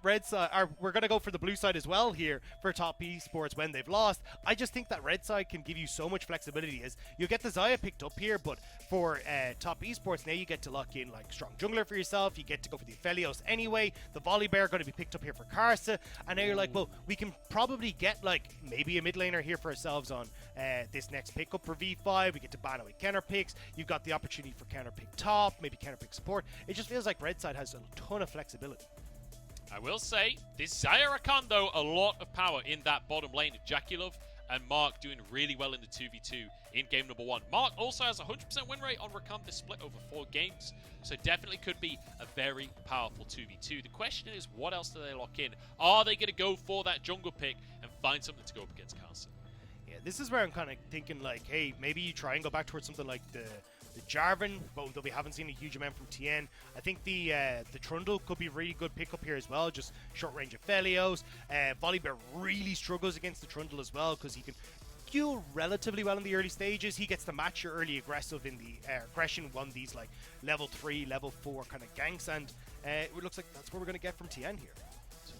want red side, or we're going to go for the blue side as well here for top esports when they've lost. I just think that red side can give you so much flexibility as you get the Xayah picked up here, but for top esports now you get to lock in like strong jungler for yourself. You get to go for the Aphelios anyway. The Volibear going to be picked up here for Karsa, and now you're like, well, we can probably get like maybe a mid laner here for ourselves on this next pickup for V5. We get to ban away counter picks. You've got the opportunity for counter pick top, maybe counter pick support. It just feels like red side has a ton of flexibility. I will say, this Xayah Rakan, though, a lot of power in that bottom lane. JackeyLove and Mark doing really well in the 2v2 in game number 1. Mark also has a 100% win rate on Rakan this split over 4 games, so definitely could be a very powerful 2v2. The question is, what else do they lock in? Are they going to go for that jungle pick and find something to go up against Karsa? Yeah, this is where I'm kind of thinking like, hey, maybe you try and go back towards something like the Jarvan, but though we haven't seen a huge amount from Tian. I think the Trundle could be a really good pickup here as well, just short range Aphelios. Volibear really struggles against the Trundle as well because he can Q relatively well in the early stages. He gets to match your early aggressive in the aggression, one these like level 3, level 4 kind of ganks, and it looks like that's what we're going to get from Tian here.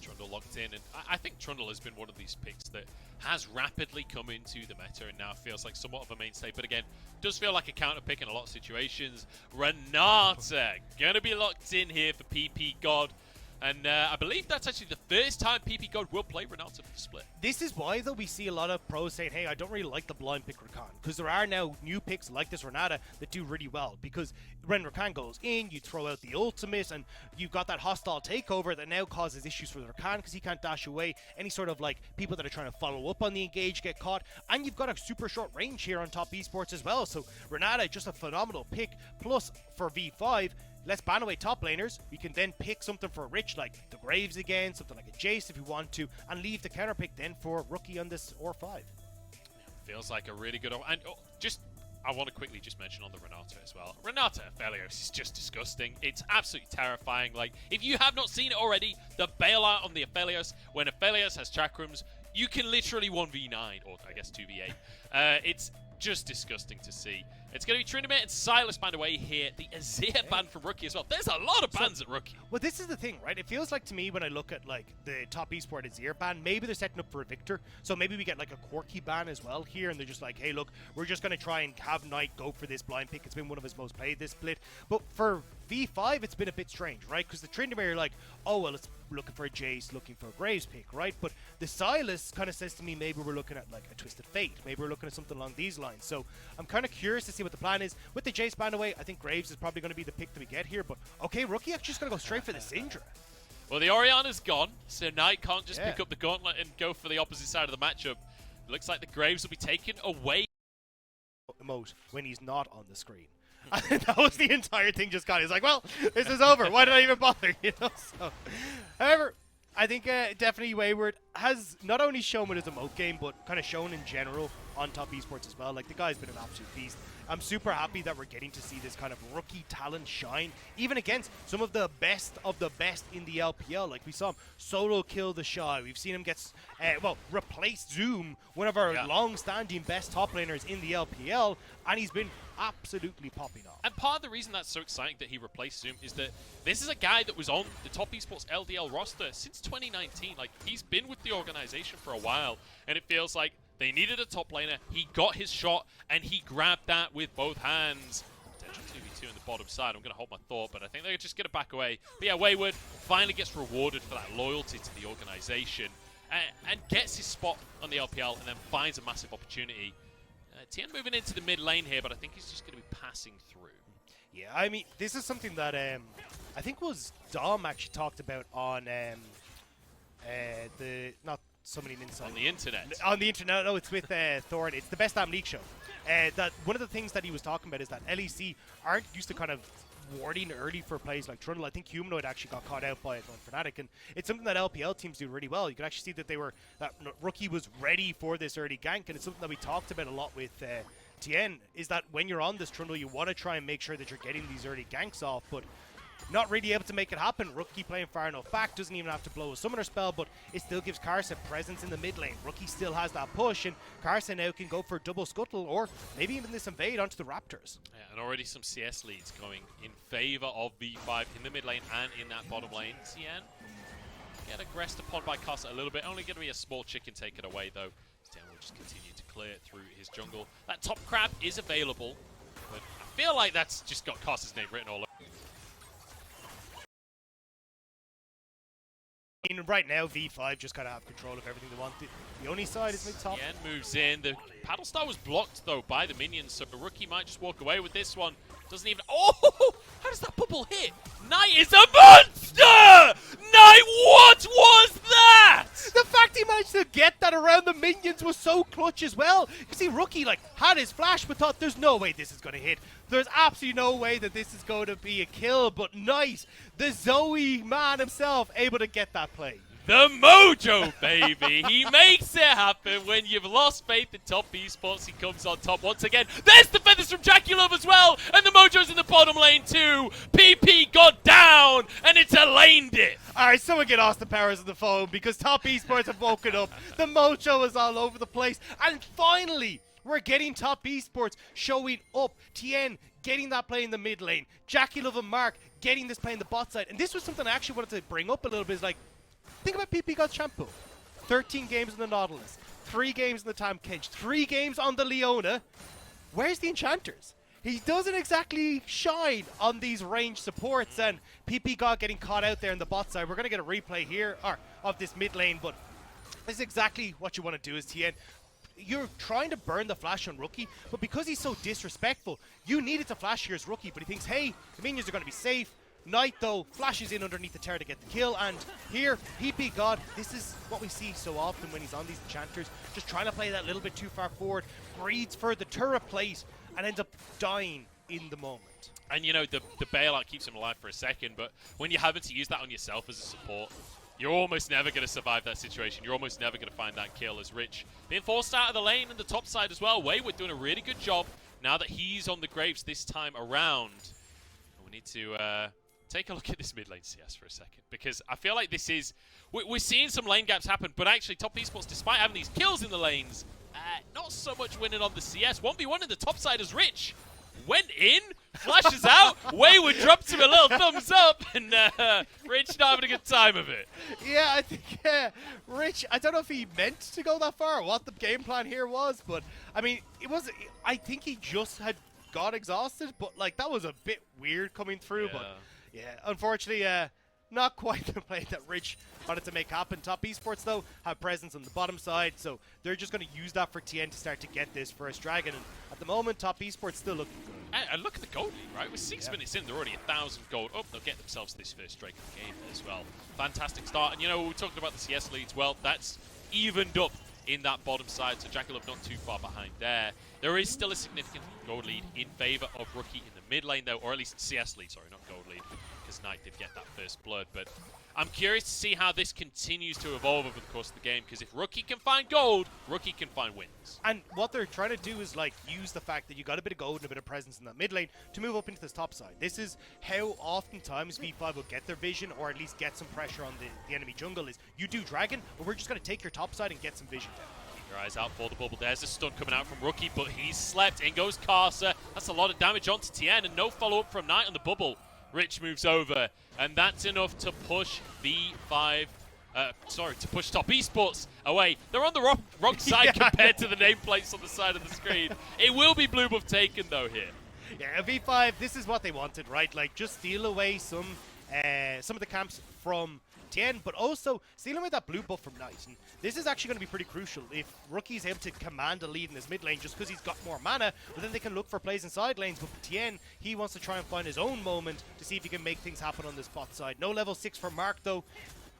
Trundle locked in, and I think Trundle has been one of these picks that has rapidly come into the meta and now feels like somewhat of a mainstay, but again, does feel like a counter pick in a lot of situations. Renata gonna be locked in here for ppgod, and I believe that's actually the first time ppgod will play Renata for the split. This is why, though, we see a lot of pros saying, hey, I don't really like the blind pick Rakan, because there are now new picks like this Renata that do really well, because when Rakan goes in, you throw out the ultimate, and you've got that hostile takeover that now causes issues for Rakan, because he can't dash away. Any sort of, like, people that are trying to follow up on the engage get caught, and you've got a super short range here on top esports as well, so Renata, just a phenomenal pick, plus for V5, let's ban away top laners. We can then pick something for Rich, like the Graves again, something like a Jace if you want to, and leave the counter pick then for Rookie on this R5. Feels like a really good... And I want to quickly just mention on the Renata as well. Renata Aphelios is just disgusting. It's absolutely terrifying. Like, if you have not seen it already, the bailout on the Aphelios, when Aphelios has chakrams, you can literally 1v9, or I guess 2v8. It's just disgusting to see. It's going to be Trinidad and Silas banned away here. The Azir ban from Rookie as well. There's a lot of bans at Rookie. Well, this is the thing, right? It feels like to me when I look at like the top esport Azir ban, maybe they're setting up for a Victor. So maybe we get like a quirky ban as well here, and they're just like, hey, look, we're just going to try and have Knight go for this blind pick. It's been one of his most played this split. But for V5, it's been a bit strange, right? Because the Trinidad are like, oh, well, it's looking for a Jace, looking for a Graves pick, right? But the Silas kind of says to me, maybe we're looking at like a Twisted Fate. Maybe we're looking at something along these lines. So I'm kind of curious to see what the plan is. With the Jace ban away, I think Graves is probably going to be the pick that we get here. But okay, Rookie actually just going to go straight for the Syndra. Well, the Orianna's gone, so Knight can't just pick up the gauntlet and go for the opposite side of the matchup. It looks like the Graves will be taken away. Emote when he's not on the screen. That was the entire thing just got. He's like, well, this is over. Why did I even bother? You know. So, however, I think definitely Wayward has not only shown with his emote game, but kind of shown in general on top esports as well. Like, the guy's been an absolute beast. I'm super happy that we're getting to see this kind of rookie talent shine, even against some of the best in the LPL. Like, we saw him solo kill the Shy. We've seen him get, replace Zoom, one of our long-standing best top laners in the LPL, and he's been absolutely popping off. And part of the reason that's so exciting that he replaced Zoom is that this is a guy that was on the top esports LDL roster since 2019. Like, he's been with the organization for a while, and it feels like they needed a top laner. He got his shot, and he grabbed that with both hands. Potential 2v2 on the bottom side. I'm going to hold my thought, but I think they're just going to back away. But yeah, Wayward finally gets rewarded for that loyalty to the organization and gets his spot on the LPL and then finds a massive opportunity. Tian moving into the mid lane here, but I think he's just going to be passing through. Yeah, I mean, this is something that I think was Dom actually talked about on not Summoning Insight. On the internet. On the internet, no, it's with Thorn. It's the Best Damn League show. That one of the things that he was talking about is that LEC aren't used to kind of warding early for plays like Trundle. I think Humanoid actually got caught out by it on Fnatic, and it's something that LPL teams do really well. You can actually see that that Rookie was ready for this early gank, and it's something that we talked about a lot with Tian, is that when you're on this Trundle, you want to try and make sure that you're getting these early ganks off, but not really able to make it happen. Rookie playing far enough back, doesn't even have to blow a summoner spell, but it still gives Karsa presence in the mid lane. Rookie still has that push, and Karsa now can go for double scuttle, or maybe even this invade onto the Raptors. Yeah, and already some CS leads going in favor of V5 in the mid lane and in that bottom lane. Tian, get get aggressed upon by Karsa a little bit. Only going to be a small chicken taken away, though. Tian will just continue to clear through his jungle. That top crab is available, but I feel like that's just got Karsa's name written all over. Right now, V5 just kind of have control of everything they want. The only side is mid-top. Tian moves in. The paddle star was blocked, though, by the minions, so the rookie might just walk away with this one. Doesn't even... Oh! How does that bubble hit? Knight is a monster! Knight, what was that? The fact he managed to get that around the minions was so clutch as well. You see, Rookie had his flash, but thought there's no way this is going to hit. There's absolutely no way that this is going to be a kill, but Knight, the Zoe man himself, able to get that play. The mojo, baby. He makes it happen. When you've lost faith in top esports, he comes on top once again. There's the feathers from JackeyLove as well. And the mojo's in the bottom lane too. ppgod down, and it's a lane dip. All right, someone get Austin Powers on the phone because top esports have woken up. The mojo is all over the place. And finally, we're getting top esports showing up. Tian getting that play in the mid lane. JackeyLove and Mark getting this play in the bot side. And this was something I actually wanted to bring up a little bit. Is like, think about ppgod's shampoo. 13 games in the Nautilus, 3 games in the Tam Kench, 3 games on the Leona. Where's the enchanters? He doesn't exactly shine on these range supports, and ppgod getting caught out there in the bot side. We're going to get a replay here of this mid lane, but this is exactly what you want to do as Tian. You're trying to burn the flash on Rookie, but because he's so disrespectful, you needed to flash here as Rookie, but he thinks, hey, the minions are going to be safe. Knight, though, flashes in underneath the tower to get the kill, and here, ppgod, this is what we see so often when he's on these enchanters, just trying to play that little bit too far forward, breeds for the turret plate, and ends up dying in the moment. And you know, the bailout keeps him alive for a second, but when you're having to use that on yourself as a support, you're almost never going to survive that situation. You're almost never going to find that kill, as Rich being forced out of the lane and the top side as well. Wayward doing a really good job now that he's on the Graves this time around. We need to take a look at this mid lane CS for a second, because I feel like this is... We're seeing some lane gaps happen, but actually top esports, despite having these kills in the lanes, not so much winning on the CS. 1v1 in the top side as Rich went in, flashes out, Wayward drops him a little thumbs up, and Rich not having a good time of it. Yeah, I think Rich, I don't know if he meant to go that far or what the game plan here was, but I mean, I think he just had got exhausted, but like that was a bit weird coming through, Yeah. but yeah, unfortunately, not quite the play that Rich wanted to make happen. Top esports, though, have presence on the bottom side, so they're just going to use that for Tian to start to get this first dragon. And at the moment, top esports still looking good. And look at the gold lead, right? With 6 minutes in, they're already 1,000 gold. Oh, they'll get themselves this first strike of the game as well. Fantastic start. And you know, we talked about the CS leads. Well, that's evened up in that bottom side, so JackeyLove not too far behind there. There is still a significant gold lead in favor of Rookie in the mid lane, though, or at least CS lead, sorry, not gold lead, because Knight did get that first blood. But I'm curious to see how this continues to evolve over the course of the game, because if Rookie can find gold, Rookie can find wins. And what they're trying to do is like use the fact that you got a bit of gold and a bit of presence in that mid lane to move up into this top side. This is how oftentimes V5 will get their vision, or at least get some pressure on the enemy jungle, is you do dragon, but we're just going to take your top side and get some vision down. Keep your eyes out for the bubble. There's a stun coming out from Rookie, but he's slept. In goes Karsa. That's a lot of damage onto Tian, and no follow-up from Knight on the bubble. Rich moves over, and that's enough to push V5, to push top esports away. They're on the wrong side compared to the nameplates on the side of the screen. It will be blue buff taken, though, here. Yeah, V5, this is what they wanted, right? Like, just steal away some of the camps from Tian, but also steal away that blue buff from Knight. And this is actually going to be pretty crucial if Rookie's able to command a lead in this mid lane just because he's got more mana, but then they can look for plays in side lanes. But for Tian, he wants to try and find his own moment to see if he can make things happen on this bot side. No level 6 for Mark, though,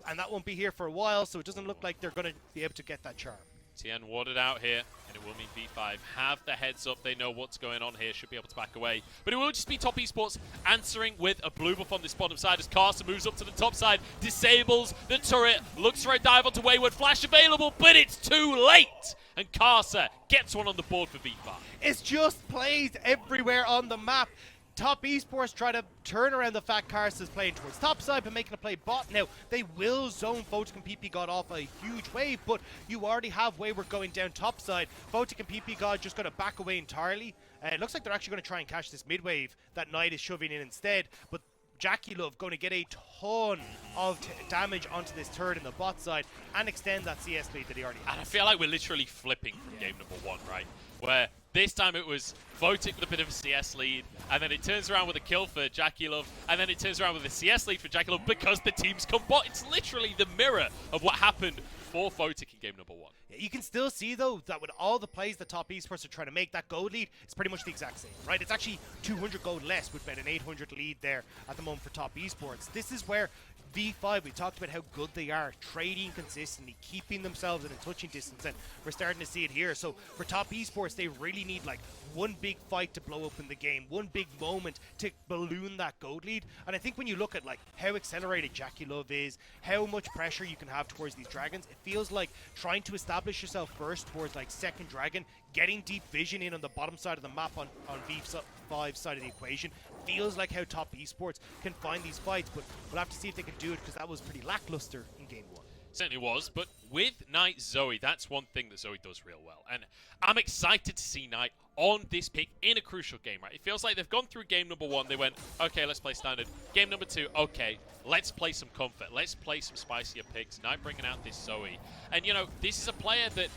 and that won't be here for a while, so it doesn't look like they're going to be able to get that charm. Tian warded out here, and it will mean V5 have the heads up. They know what's going on here, should be able to back away. But it will just be top esports answering with a blue buff on this bottom side as Karsa moves up to the top side, disables the turret, looks for a dive onto Wayward, flash available, but it's too late! And Karsa gets one on the board for V5. It's just plays everywhere on the map. Top esports try to turn around the fact Karsa is playing towards top side but making a play bot. Now, they will zone Photic and ppgod off a huge wave, but you already have Wayward going down top side. Photic and ppgod just going to back away entirely. It looks like they're actually going to try and catch this mid wave that Knight is shoving in instead, but JackeyLove going to get a ton of damage onto this turret in the bot side and extend that CS lead that he already has. And I feel like we're literally flipping from game number 1, right? Where this time it was Photic with a bit of a CS lead, and then it turns around with a kill for JackeyLove, and then it turns around with a CS lead for JackeyLove because the teams come bot. It's literally the mirror of what happened for Photic in game number 1. You can still see, though, that with all the plays the top esports are trying to make, that gold lead is pretty much the exact same, right? It's actually 200 gold less with about an 800 lead there at the moment for top esports. This is where V5, we talked about how good they are, trading consistently, keeping themselves in a touching distance, and we're starting to see it here. So for top esports, they really need like one big fight to blow open the game, one big moment to balloon that gold lead. And I think when you look at like how accelerated JackeyLove is, how much pressure you can have towards these dragons, it feels like trying to establish yourself first towards like second dragon, getting deep vision in on the bottom side of the map on V5 side of the equation, feels like how top esports can find these fights, but we'll have to see if they can do it because that was pretty lackluster in game 1. Certainly was, but with Knight Zoe, that's one thing that Zoe does real well. And I'm excited to see Knight on this pick in a crucial game, right? It feels like they've gone through game number 1, they went, okay, let's play standard. Game number 2, okay, let's play some comfort, let's play some spicier picks. Knight bringing out this Zoe. And, you know, this is a player that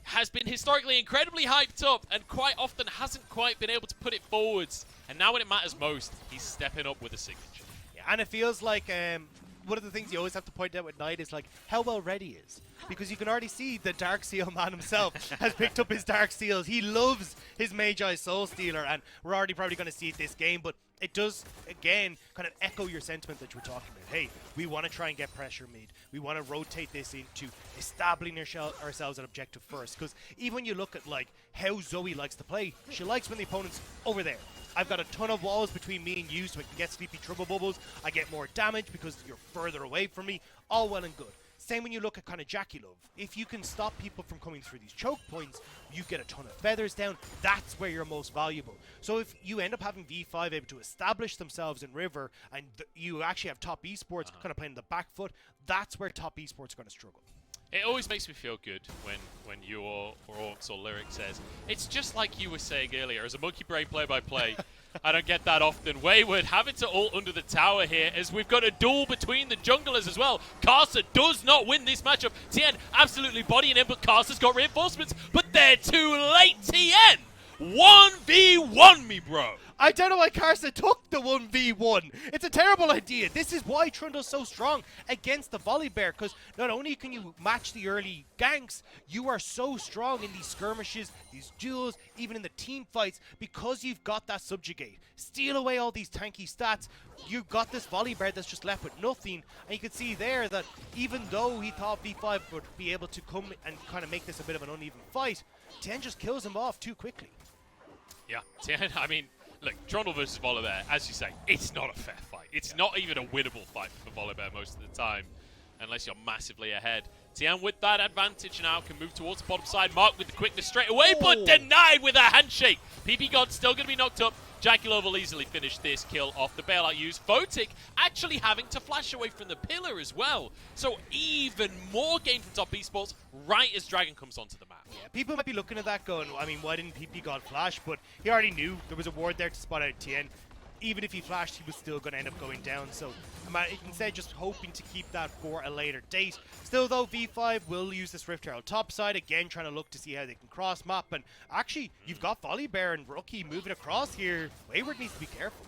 has been historically incredibly hyped up and quite often hasn't quite been able to put it forwards. And now when it matters most, he's stepping up with a signature. Yeah, and it feels like one of the things you always have to point out with Knight is like how well read he is. Because you can already see the Dark Seal man himself has picked up his Dark Seals. He loves his Magi Soul Stealer, and we're already probably going to see it this game, but it does, again, kind of echo your sentiment that you were talking about. Hey, we want to try and get pressure mid. We want to rotate this into establishing ourselves an objective first. Because even when you look at like how Zoe likes to play, she likes when the opponent's over there. I've got a ton of walls between me and you so I can get Sleepy Trouble Bubbles. I get more damage because you're further away from me. All well and good. Same when you look at kind of JackeyLove. If you can stop people from coming through these choke points, you get a ton of feathers down. That's where you're most valuable. So if you end up having V5 able to establish themselves in River, and you actually have top esports kind of playing the back foot, that's where top esports are going to struggle. It always makes me feel good when your Orcs or Lyric says, it's just like you were saying earlier, as a Monkey Brain play-by-play, I don't get that often. Wayward having to ult under the tower here as we've got a duel between the junglers as well. Karsa does not win this matchup. Tian absolutely bodying him, but Karsa's got reinforcements, but they're too late. Tian 1v1 me, bro. I don't know why Karsa took the 1v1. It's a terrible idea. This is why Trundle's so strong against the Volibear, because not only can you match the early ganks, you are so strong in these skirmishes, these duels, even in the team fights, because you've got that subjugate. Steal away all these tanky stats. You've got this Volibear that's just left with nothing, and you can see there that even though he thought V5 would be able to come and kind of make this a bit of an uneven fight, Tian just kills him off too quickly. Yeah, Tian, I mean, look, Trundle versus Volibear, as you say, it's not a fair fight. It's not even a winnable fight for Volibear most of the time, unless you're massively ahead. Tian with that advantage now can move towards the bottom side. Mark with the quickness straight away, but denied with a handshake. ppgod still going to be knocked up. JackeyLove will easily finish this kill off the bailout use. Photic actually having to flash away from the pillar as well. So even more game from top esports right as Dragon comes onto the map. Yeah, people might be looking at that going, I mean, why didn't ppgod flash? But he already knew there was a ward there to spot out Tian. Even if he flashed, he was still going to end up going down. So instead, just hoping to keep that for a later date. Still, though, V5 will use this Rift Herald topside again, trying to look to see how they can cross map. And actually, you've got Volibear and Rookie moving across here. Wayward needs to be careful.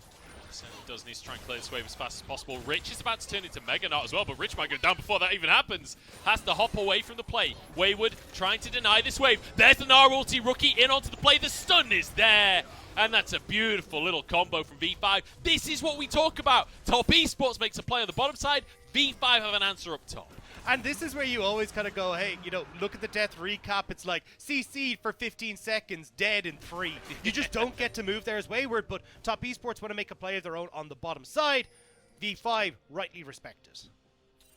Certainly does need to try and clear this wave as fast as possible. Rich is about to turn into Mega Knot as well, but Rich might go down before that even happens. Has to hop away from the play. Wayward trying to deny this wave. There's the Gnar ulti. Rookie in onto the play. The stun is there. And that's a beautiful little combo from V5. This is what we talk about. Top esports makes a play on the bottom side. V5 have an answer up top. And this is where you always kind of go, hey, you know, look at the death recap. It's like CC'd for 15 seconds, dead in 3. You just don't get to move there as Wayward, but top esports want to make a play of their own on the bottom side. V5 rightly respected.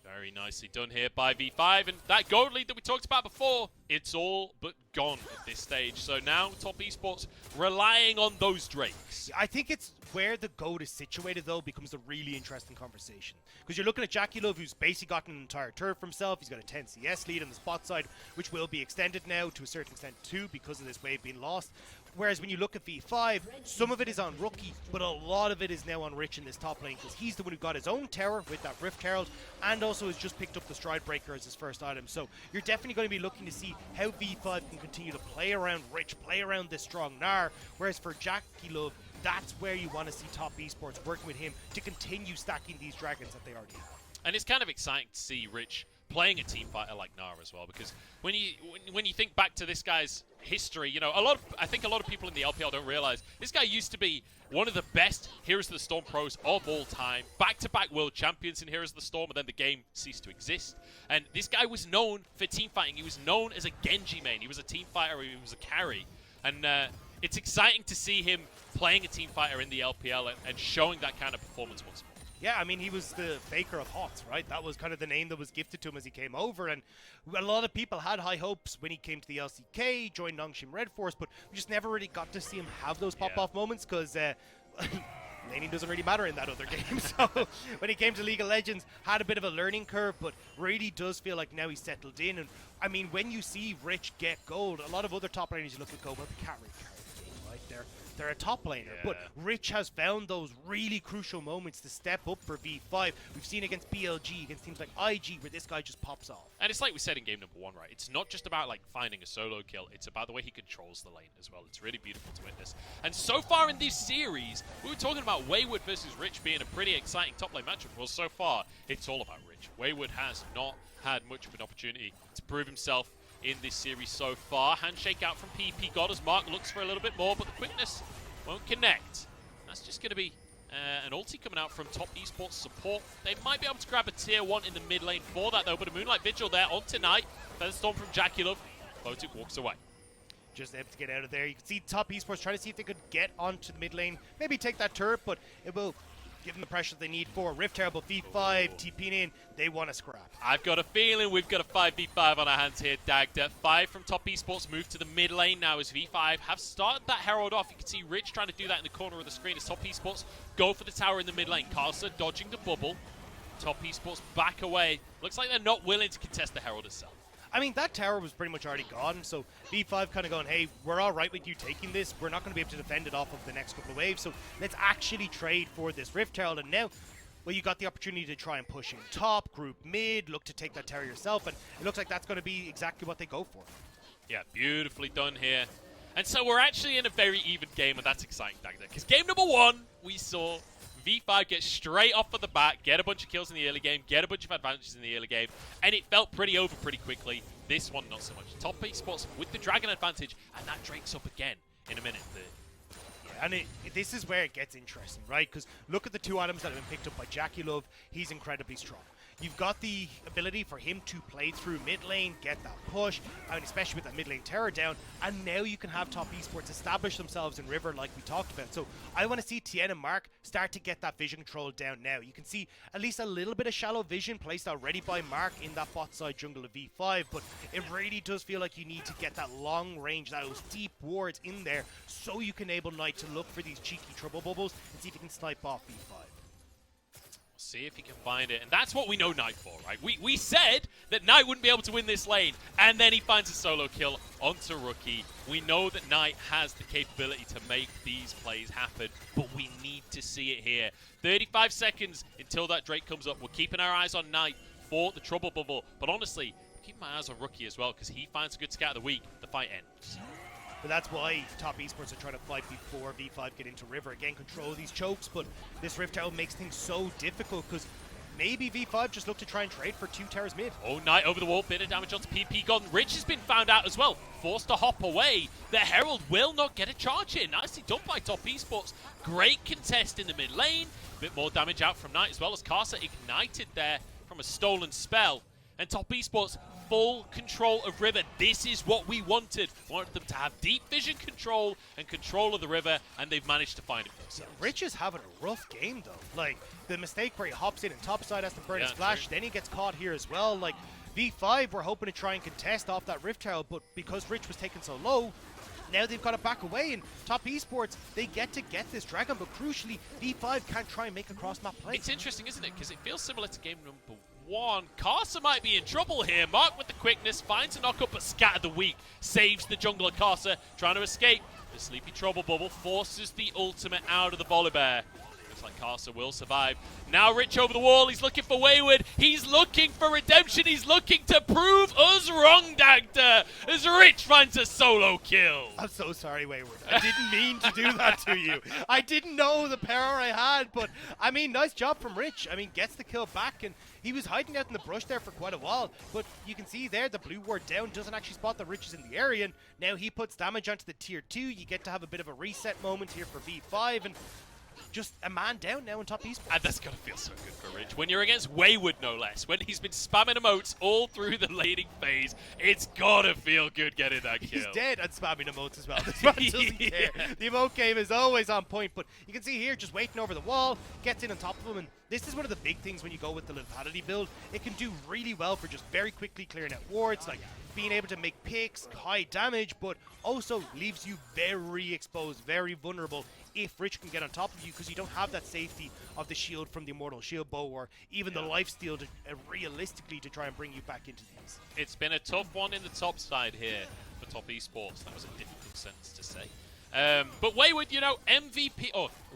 Very nicely done here by V5, and that gold lead that we talked about before, it's all but gone at this stage. So now top esports relying on those Drakes. I think it's where the GOAT is situated, though, becomes a really interesting conversation. Because you're looking at JackeyLove, who's basically gotten an entire turret for himself. He's got a 10 CS lead on the spot side, which will be extended now to a certain extent too because of this wave being lost. Whereas when you look at V5, some of it is on Rookie, but a lot of it is now on Rich in this top lane because he's the one who got his own tower with that Rift Herald and also has just picked up the Stride Breaker as his first item. So you're definitely going to be looking to see how V5 can continue to play around Rich, play around this strong Gnar, whereas for JackeyLove, that's where you want to see top esports working with him to continue stacking these dragons that they already have. And it's kind of exciting to see Rich playing a team fighter like Gnar as well, because when you think back to this guy's history, you know, I think a lot of people in the LPL don't realize this guy used to be one of the best Heroes of the Storm pros of all time, back-to-back world champions in Heroes of the Storm, and then the game ceased to exist. And this guy was known for team fighting. He was known as a Genji main. He was a team fighter. He was a carry. And it's exciting to see him playing a team fighter in the LPL and showing that kind of performance once more. Yeah, I mean, he was the faker of HOTS, right? That was kind of the name that was gifted to him as he came over, and a lot of people had high hopes when he came to the LCK, joined Nongshim Red Force, but we just never really got to see him have those pop-off moments because laning doesn't really matter in that other game. So when he came to League of Legends, had a bit of a learning curve, but really does feel like now he's settled in. And I mean, when you see Rich get gold, a lot of other top laners you look at go, well, they can't really carry the game, right? They're a top laner, but Rich has found those really crucial moments to step up for V5. We've seen against BLG, against teams like IG, where this guy just pops off. And it's like we said in game number 1, right? It's not just about like finding a solo kill, it's about the way he controls the lane as well. It's really beautiful to witness. And so far in this series, we were talking about Wayward versus Rich being a pretty exciting top lane matchup. Well, so far, it's all about Rich. Wayward has not had much of an opportunity to prove himself in this series so far. Handshake out from ppgod as Mark looks for a little bit more, but the quickness won't connect. That's just going to be an ulti coming out from top esports support. They might be able to grab a tier 1 in the mid lane for that though, but a Moonlight Vigil there on tonight. Featherstorm from JackeyLove. Photic walks away. Just able to get out of there. You can see top esports trying to see if they could get onto the mid lane, maybe take that turret, but it will give them the pressure they need for Rift Terrible. V5 TPing in, they want to scrap. I've got a feeling we've got a 5v5 on our hands here, Dagda. 5 from top esports move to the mid lane now as V5 have started that Herald off. You can see Rich trying to do that in the corner of the screen as top esports go for the tower in the mid lane. Karsa dodging the bubble. Top esports back away. Looks like they're not willing to contest the Herald itself. I mean, that tower was pretty much already gone, so V5 kind of going, hey, we're all right with you taking this. We're not going to be able to defend it off of the next couple of waves, so let's actually trade for this Rift Herald. And now, well, you got the opportunity to try and push in top, group mid, look to take that tower yourself, and it looks like that's going to be exactly what they go for. Yeah, beautifully done here. And so we're actually in a very even game, and that's exciting, Dagda, because game number 1, we saw V5 get straight off of the bat, get a bunch of kills in the early game, get a bunch of advantages in the early game, and it felt pretty over pretty quickly. This one, not so much. Top esports with the Dragon advantage, and that Drake's up again in a minute. Yeah, and this is where it gets interesting, right? Because look at the 2 items that have been picked up by JackeyLove. He's incredibly strong. You've got the ability for him to play through mid lane, get that push, and especially with that mid lane terror down, and now you can have top esports establish themselves in River like we talked about. So I want to see Tian and Mark start to get that vision control down now. You can see at least a little bit of shallow vision placed already by Mark in that bot side jungle of V5, but it really does feel like you need to get that long range, those deep wards in there, so you can enable Knight to look for these cheeky trouble bubbles and see if you can snipe off V5. See if he can find it. And that's what we know Knight for, right? We said that Knight wouldn't be able to win this lane, and then he finds a solo kill onto Rookie. We know that Knight has the capability to make these plays happen, but we need to see it here. 35 seconds until that Drake comes up. We're keeping our eyes on Knight for the trouble bubble, but honestly, keep my eyes on Rookie as well, because he finds a good scout of the week. The fight ends. But that's why top esports are trying to fight before V5 get into River. Again, control these chokes, but this Rift Tower makes things so difficult because maybe V5 just look to try and trade for 2 towers mid. Oh, Knight over the wall, bit of damage onto ppgod. Rich has been found out as well, forced to hop away. The Herald will not get a charge here. Nicely done by top esports. Great contest in the mid lane. Bit more damage out from Knight as well as Karsa ignited there from a stolen spell. And top esports full control of River. This is what we wanted. Wanted them to have deep vision control and control of the River, and they've managed to find it for themselves. Rich is having a rough game, though. Like, the mistake where he hops in and topside has to burn his flash, then he gets caught here as well. Like, V5 were hoping to try and contest off that Rift Tower, but because Rich was taken so low, now they've got to back away, and Top Esports, they get this dragon, but crucially, V5 can't try and make a cross-map play. It's interesting, isn't it? Because it feels similar to game number 1. Karsa might be in trouble here. Mark with the quickness, finds a knock-up, but Scatter the Weak saves the jungler. Karsa trying to escape. The Sleepy Trouble Bubble forces the ultimate out of the Volibear. Looks like Karsa will survive. Now Rich over the wall. He's looking for Wayward. He's looking for redemption. He's looking to prove us wrong, Dagda, as Rich finds a solo kill. I'm so sorry, Wayward. I didn't mean to do that to you. I didn't know the power I had, but, I mean, nice job from Rich. I mean, gets the kill back, and he was hiding out in the brush there for quite a while, but you can see there the blue ward down doesn't actually spot that Rich is in the area, and now he puts damage onto the tier 2. You get to have a bit of a reset moment here for V5, and just a man down now in Top Esports. And that's gotta feel so good for Rich. When you're against Wayward, no less, when he's been spamming emotes all through the laning phase, it's gotta feel good getting that kill. He's dead at spamming emotes as well. This man doesn't care. The emote game is always on point, but you can see here, just waiting over the wall, gets in on top of him, and this is one of the big things when you go with the lethality build. It can do really well for just very quickly clearing out wards, like being able to make picks, high damage, but also leaves you very exposed, very vulnerable if Rich can get on top of you, because you don't have that safety of the shield from the Immortal Shield Bow or even the lifesteal to realistically to try and bring you back into these. It's been a tough one in the top side here for Top Esports. That was a difficult sentence to say. But Wayward, you know, MVP,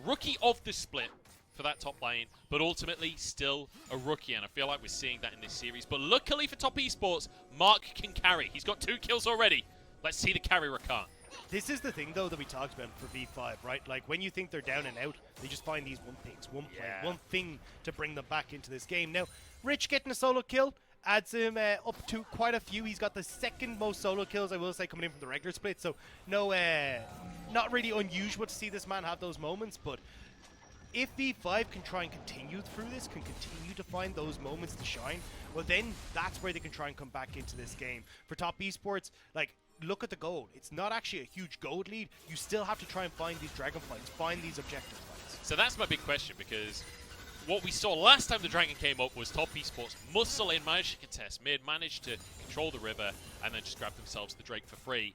rookie of the split for that top lane, but ultimately still a rookie, and I feel like we're seeing that in this series. But luckily for Top Esports, Mark can carry. He's got 2 kills already. Let's see the carry Rakan. This is the thing, though, that we talked about for V5, right? Like, when you think they're down and out, they just find these one things, one play, one thing to bring them back into this game. Now, Rich getting a solo kill adds him up to quite a few. He's got the second most solo kills, I will say, coming in from the regular split. So, no, not really unusual to see this man have those moments, but if V5 can try and continue through this, can continue to find those moments to shine, well, then that's where they can try and come back into this game. For Top Esports, like, look at the gold. It's not actually a huge gold lead. You still have to try and find these dragon fights, find these objective fights. So that's my big question, because what we saw last time the dragon came up was Top Esports muscle in, managed to contest mid, managed to control the river, and then just grab themselves the Drake for free.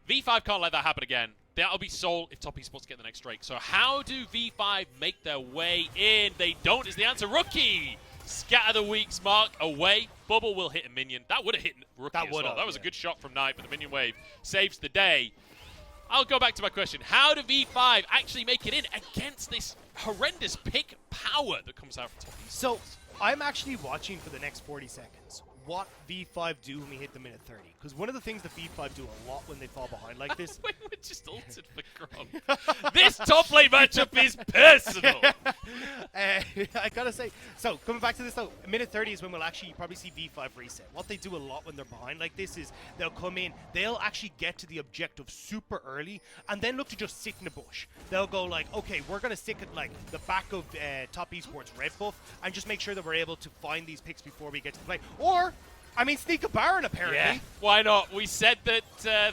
V5 can't let that happen again. That'll be soul if Top Esports get the next Drake. So how do V5 make their way in? They don't is the answer. Rookie! Scatter the Weak's Mark away. Bubble will hit a minion. That would have hit Rookie as well. That was a good shot from Knight, but the minion wave saves the day. I'll go back to my question. How do V5 actually make it in against this horrendous pick power that comes out from Top Esports? So, I'm actually watching for the next 40 seconds what V5 do when we hit the minute 30. Because one of the things that V5 do a lot when they fall behind like this... We're just ulted for Gron. This top lane matchup is personal. I gotta say, so coming back to this though, minute 30 is when we'll actually probably see V5 reset. What they do a lot when they're behind like this is they'll come in, they'll actually get to the objective super early and then look to just sit in the bush. They'll go like, okay, we're gonna stick at like the back of Top Esports red buff and just make sure that we're able to find these picks before we get to the play. Or, I mean, sneak a Baron apparently. Yeah, why not? We said that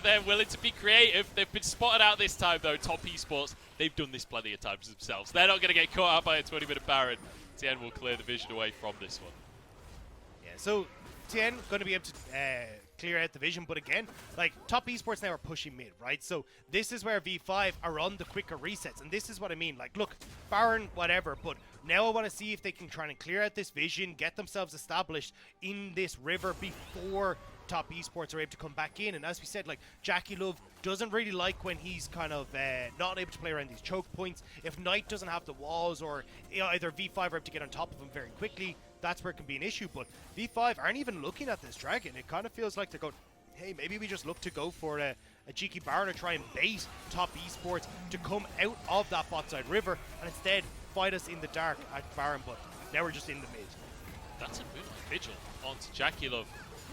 they're willing to be creative. They've been spotted out this time though, Top Esports. They've done this plenty of times themselves. They're not going to get caught out by a 20-minute Baron. Tian will clear the vision away from this one. Yeah, so Tian going to be able to clear out the vision, but again, like, Top Esports now are pushing mid, right? So this is where V5 are on the quicker resets, and this is what I mean. Like, look, Baron, whatever, but now I want to see if they can try and clear out this vision, get themselves established in this river before Top Esports are able to come back in. And as we said, like, JackeyLove doesn't really like when he's kind of not able to play around these choke points. If Knight doesn't have the walls, or either V5 are able to get on top of him very quickly, that's where it can be an issue. But V5 aren't even looking at this dragon. It kind of feels like they're going, hey, maybe we just look to go for a cheeky Baron or try and bait Top Esports to come out of that bot side river and instead fight us in the dark at Baron. But now we're just in the mid. That's a Moonlight Vigil onto JackeyLove.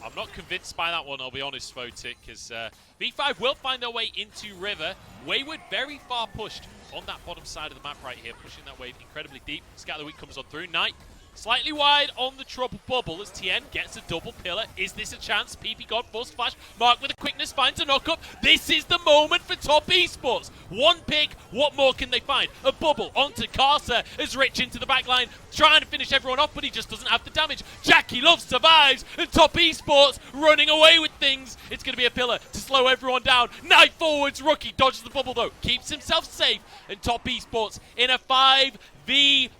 I'm not convinced by that one, I'll be honest, Photic, because V5 will find their way into river. Wayward very far pushed on that bottom side of the map right here, pushing that wave incredibly deep. Scatter the Weak comes on through. Knight Slightly wide on the trouble bubble as Tian gets a double pillar. Is this a chance? ppgod force flash. Mark with a quickness finds a knock up. This is the moment for top esports. One pick. What more can they find? A bubble onto Karsa as Rich into the back line, trying to finish everyone off, but he just doesn't have the damage. JackeyLove survives, and top esports running away with things. It's going to be a pillar to slow everyone down. Knight forwards. Rookie dodges the bubble though, keeps himself safe, and top esports in a 5v3.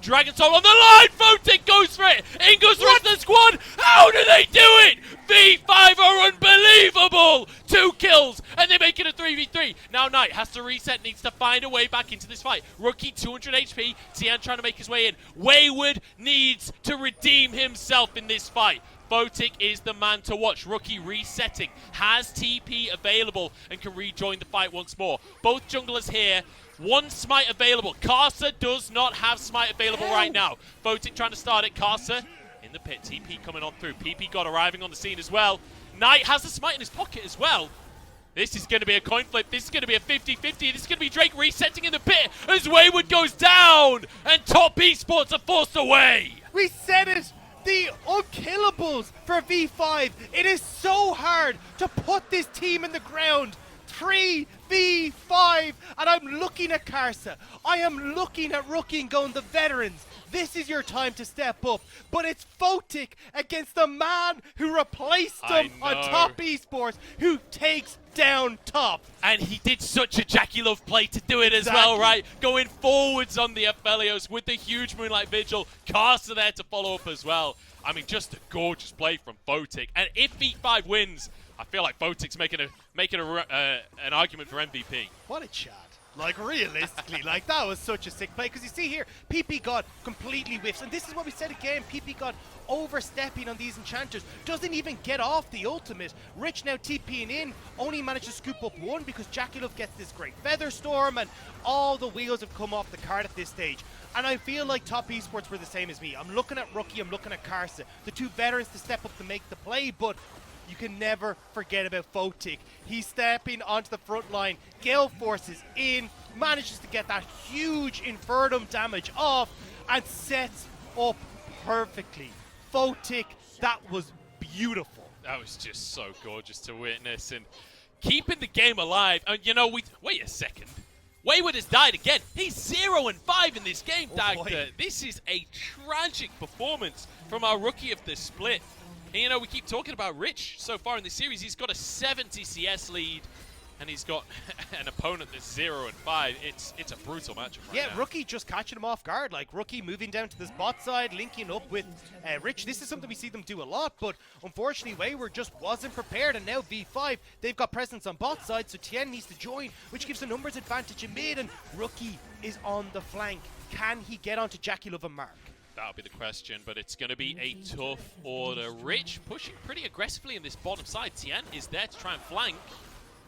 Dragon Soul on the line. Photic goes for it. In goes the rest of the squad. How do they do it? V5 are unbelievable. 2 kills, and they make it a 3v3. Now Knight has to reset, needs to find a way back into this fight. Rookie 200 HP. Tian trying to make his way in. Wayward needs to redeem himself in this fight. Photic is the man to watch. Rookie resetting, has TP available and can rejoin the fight once more. Both junglers here. One smite available. Karsa does not have smite available right now. Photic trying to start it. Karsa in the pit. TP coming on through. ppgod arriving on the scene as well. Knight has the smite in his pocket as well. This is going to be a coin flip. This is going to be a 50-50. This is going to be Drake resetting in the pit as Wayward goes down. And top esports are forced away. We said it! The unkillables for V5. It is so hard to put this team in the ground. 3v5, and I'm looking at Karsa. I am looking at Rookie and going, the veterans, this is your time to step up. But it's Photic against the man who replaced him on top esports, who takes down top. And he did such a JackeyLove play to do it as well, right? Going forwards on the Aphelios with the huge Moonlight Vigil. Karsa there to follow up as well. I mean, just a gorgeous play from Photic. And if V5 wins, I feel like Photic's making an argument for MVP. What a chat. Like, realistically, like, that was such a sick play. Because you see here, ppgod completely whiffs. And this is what we said again, ppgod overstepping on these enchanters. Doesn't even get off the ultimate. Rich now TPing in, only managed to scoop up one because JackeyLove gets this great Feather Storm, and all the wheels have come off the cart at this stage. And I feel like top esports were the same as me. I'm looking at Rookie, I'm looking at Karsa. The two veterans to step up to make the play, but you can never forget about Photic. He's stepping onto the front line. Gale forces in, manages to get that huge Infernum damage off, and sets up perfectly. Photic, that was beautiful. That was just so gorgeous to witness, and keeping the game alive. And you know, wait a second. Wayward has died again. He's 0-5 in this game, Dagda. This is a tragic performance from our Rookie of the split. And, you know, we keep talking about Rich so far in the series. He's got a 70 CS lead, and he's got an opponent that's 0-5. It's a brutal matchup right now. Rookie just catching him off guard. Like, Rookie moving down to this bot side, linking up with Rich. This is something we see them do a lot, but unfortunately, Wayward just wasn't prepared. And now V5, they've got presence on bot side, so Tian needs to join, which gives a numbers advantage in mid, and Rookie is on the flank. Can he get onto JackeyLove and Mark? That'll be the question, but it's going to be a tough order. Rich pushing pretty aggressively in this bottom side. Tian is there to try and flank.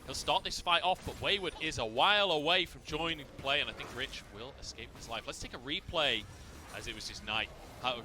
He'll start this fight off, but Wayward is a while away from joining the play, and I think Rich will escape his life. Let's take a replay as it was his Knight.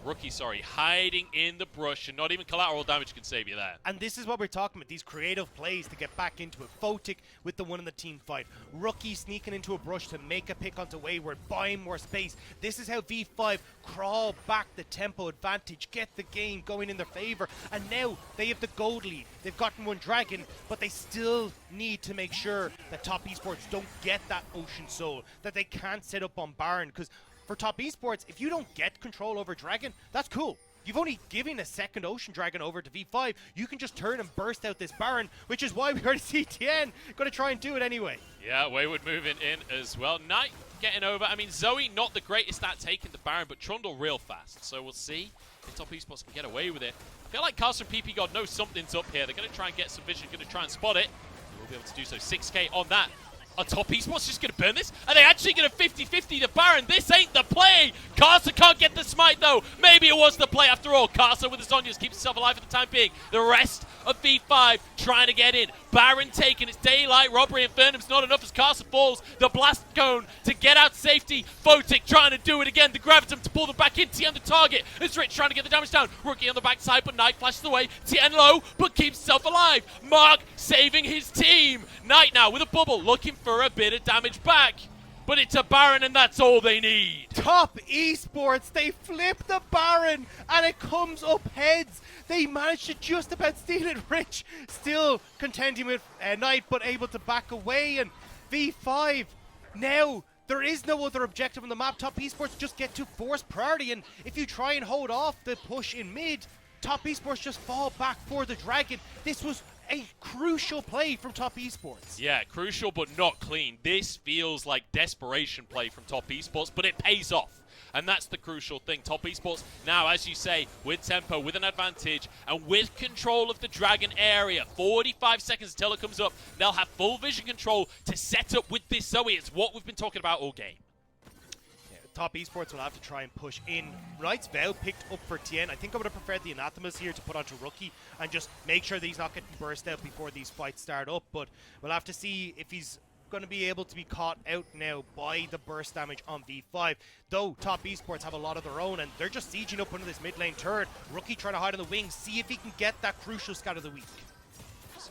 Rookie, hiding in the brush, and not even collateral damage can save you there. And this is what we're talking about, these creative plays to get back into it. Photic with the one in the team fight. Rookie sneaking into a brush to make a pick onto Wayward, buying more space. This is how V5 crawl back the tempo advantage, get the game going in their favor. And now they have the gold lead. They've gotten one dragon, but they still need to make sure that top esports don't get that Ocean Soul, that they can't set up on Baron, because for top esports, if you don't get control over Dragon, that's cool. You've only given a second Ocean Dragon over to V5. You can just turn and burst out this Baron, which is why we already see Tian going to try and do it anyway. Yeah, Wayward moving in as well. Knight getting over. I mean, Zoe not the greatest at taking the Baron, but Trundle real fast. So we'll see if top esports can get away with it. I feel like Karsa and ppgod know something's up here. They're going to try and get some vision, going to try and spot it. We'll be able to do so. 6k on that. Are top esports just going to burn this? Are they actually going to 50-50 the Baron? This ain't the play! Karsa can't get the smite though. Maybe it was the play after all. Karsa with the Zhonya's keeps himself alive for the time being. The rest of V5 trying to get in. Baron taken. It's daylight. Robbery. Infernum's not enough as Karsa falls. The blast cone to get out safety. Photic trying to do it again. The Gravitum to pull them back in. Tian the target. It's Rich trying to get the damage down. Rookie on the backside, but Knight flashes away. Tian low, but keeps himself alive. Mark saving his team. Knight now with a bubble, looking for a bit of damage back. but it's a Baron and that's all they need. Top Esports, they flip the Baron and it comes up heads. They managed to just about steal it. Rich still contending with Knight, but able to back away. And V5 now, there is no other objective on the map. Top Esports just get to force priority, and if you try and hold off the push in mid, Top Esports just fall back for the Dragon. This was a crucial play from Top Esports. Yeah, crucial but not clean. This feels like desperation play from Top Esports, but it pays off. And that's the crucial thing. Top Esports now, as you say, with tempo, with an advantage, and with control of the Dragon area. 45 seconds until it comes up. They'll have full vision control to set up with this Zoe. It's what we've been talking about all game. Yeah, Top Esports will have to try and push in. Knight's Vow picked up for Tian. I think I would have preferred the Anathemas here to put onto Rookie and just make sure that he's not getting burst out before these fights start up. But we'll have to see if he's going to be able to be caught out now by the burst damage on V5. Though Top Esports have a lot of their own and they're just sieging up under this mid lane turret. Rookie trying to hide on the wings, see if he can get that crucial scout of the week. See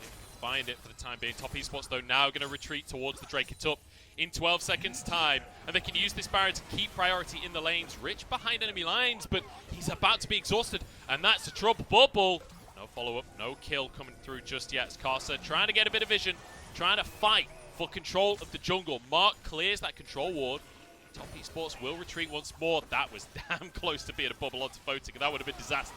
if we can find it for the time being. Top Esports though now going to retreat towards the Drake. It's up in 12 seconds time, and they can use this Baron to keep priority in the lanes. Rich behind enemy lines, but he's about to be exhausted, and that's a trouble bubble. No follow-up, no kill coming through just yet. It's Karsa trying to get a bit of vision, trying to fight for control of the jungle. Mark clears that control ward. Top Esports will retreat once more. That was damn close to being a bubble onto Photic, and that would have been disaster.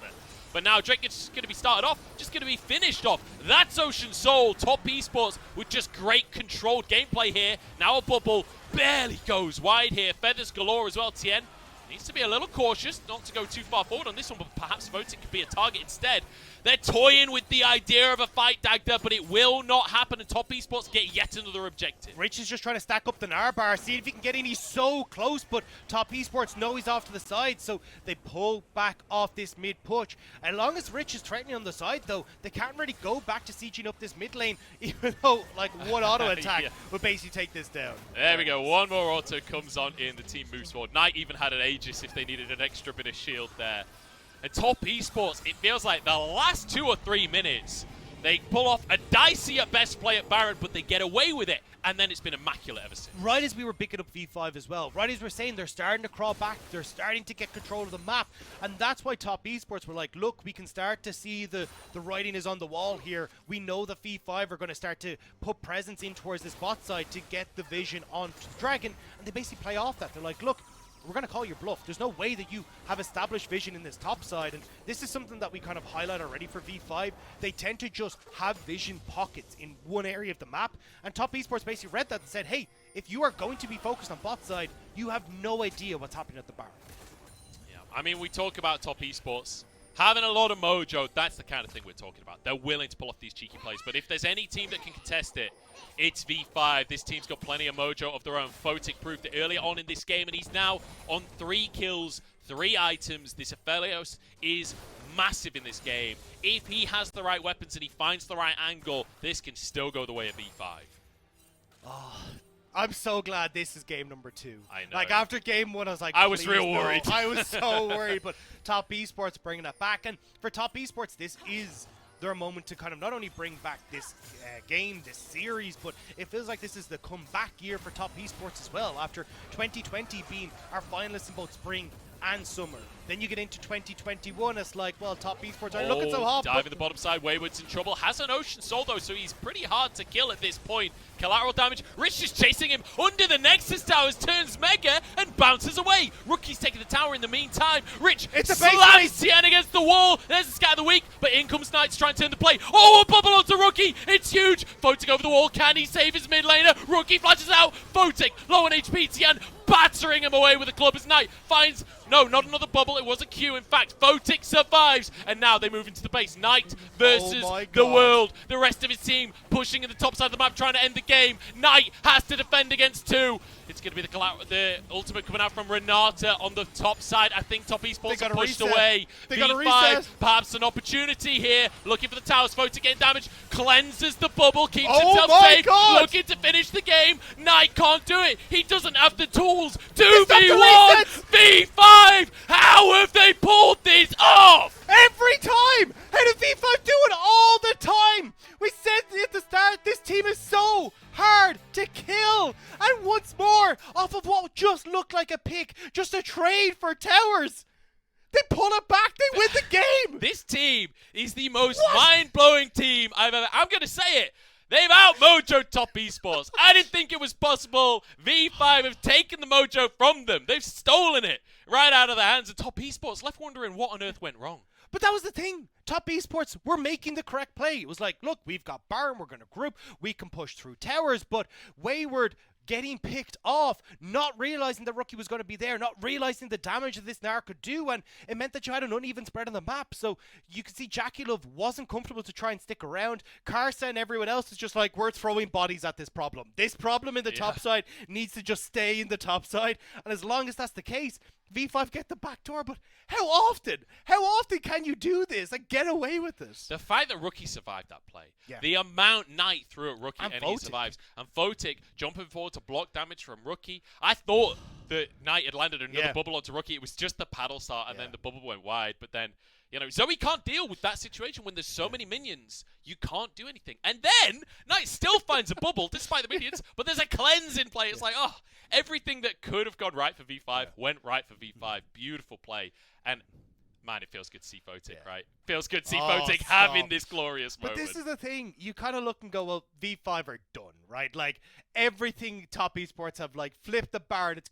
But now Drake is going to be started off, just going to be finished off. That's Ocean Soul. Top Esports with just great controlled gameplay here. Now a bubble barely goes wide here. Feathers galore as well. Tian needs to be a little cautious not to go too far forward on this one, but perhaps Photic could be a target instead. They're toying with the idea of a fight, Dagda, but it will not happen, and Top Esports get yet another objective. Rich is just trying to stack up the Gnar bar, see if he can get in. He's so close, but Top Esports know he's off to the side, so they pull back off this mid push. As long as Rich is threatening on the side, though, they can't really go back to sieging up this mid lane, even though, like, one auto attack would basically take this down. There we go. One more auto comes on in. The team moves forward. Knight even had an Aegis if they needed an extra bit of shield there. And Top Esports, it feels like the last 2 or 3 minutes, they pull off a dicey at best play at Baron, but they get away with it. And then it's been immaculate ever since. Right as we were picking up V5 as well, right as we're saying they're starting to crawl back, they're starting to get control of the map. And that's why Top Esports were like, look, we can start to see the writing is on the wall here. We know the V5 are going to start to put presence in towards this bot side to get the vision on Dragon. And they basically play off that. They're like, look, we're going to call your bluff. There's no way that you have established vision in this top side, and this is something that we kind of highlight already for V5. They tend to just have vision pockets in one area of the map, and Top Esports basically read that and said, hey, if you are going to be focused on bot side, you have no idea what's happening at the Baron. Yeah, I mean, we talk about Top Esports having a lot of mojo. That's the kind of thing we're talking about. They're willing to pull off these cheeky plays, but if there's any team that can contest it, it's V5. This team's got plenty of mojo of their own. Photic proved it earlier on in this game, and he's now on 3 kills, 3 items. This Aphelios is massive in this game. If he has the right weapons and he finds the right angle, this can still go the way of V5. Oh, I'm so glad this is game number 2. I know. Like, after game 1, I was like, I was real worried. I was so worried, but Top Esports bringing it back. And for Top Esports, this is their moment to kind of not only bring back this game, this series, but it feels like this is the comeback year for Top Esports as well, after 2020 being our finalists in both spring and summer. Then you get into 2021, it's like, well, Top Esports are looking so hot. Dive in the bottom side, Wayward's in trouble. Has an Ocean Soul though, so he's pretty hard to kill at this point. Collateral damage. Rich is chasing him under the Nexus Towers, turns Mega and bounces away. Rookie's taking the tower in the meantime. Rich slams Tian against the wall. There's the scat of the week, but in comes Knight to try and turn the play. Oh, a bubble onto Rookie. It's huge. Photic over the wall. Can he save his mid laner? Rookie flashes out. Photic low on HP. Tian battering him away with a club as Knight finds, no, not another bubble, it was a Q. In fact, Photic survives, and now they move into the base. Knight versus the world. The rest of his team pushing in the top side of the map, trying to end the game. Knight has to defend against 2. It's going to be the ultimate coming out from Renata on the top side. I think Top Esports are pushed away. V5, perhaps an opportunity here. Looking for the towers. Photic getting damage. Cleanses the bubble. Keeps himself safe. Looking to finish the game. Knight can't do it. He doesn't have the tools. 2v1. V5. How have they pulled this off? Every time! How do V5 do it all the time? We said at the start, this team is so hard to kill. And once more, off a the most mind-blowing team I've ever... I'm going to say it. They've out-mojoed Top Esports. I didn't think it was possible. V5 have taken the mojo from them. They've stolen it right out of the hands of Top Esports. Left wondering what on earth went wrong. But that was the thing. Top Esports were making the correct play. It was like, look, we've got Baron, we're going to group, we can push through towers, but Wayward getting picked off, not realizing the rookie was going to be there, not realizing the damage that this Gnar could do, and it meant that you had an uneven spread on the map. So you could see JackeyLove wasn't comfortable to try and stick around. Karsa and everyone else is just like, we're throwing bodies at this problem. This problem in the top side needs to just stay in the top side, and as long as that's the case, V5 get the back door. But how often can you do this and get away with this? The fact that Rookie survived that play, the amount Knight threw at Rookie and he survives, and Photic jumping forward to block damage from Rookie. I thought that Knight had landed another bubble onto Rookie. It was just the paddle start, and then the bubble went wide. But then, you know, Zoe can't deal with that situation when there's so many minions. You can't do anything. And then Knight still finds a bubble despite the minions, but there's a cleanse in play. It's like, oh, everything that could have gone right for V5 went right for V5. Beautiful play. And man, it feels good to see Photic, right? Feels good to see Photic having this glorious moment. But this is the thing. You kind of look and go, well, V5 are done, right? Like, everything Top Esports have, like, flipped the Baron. It's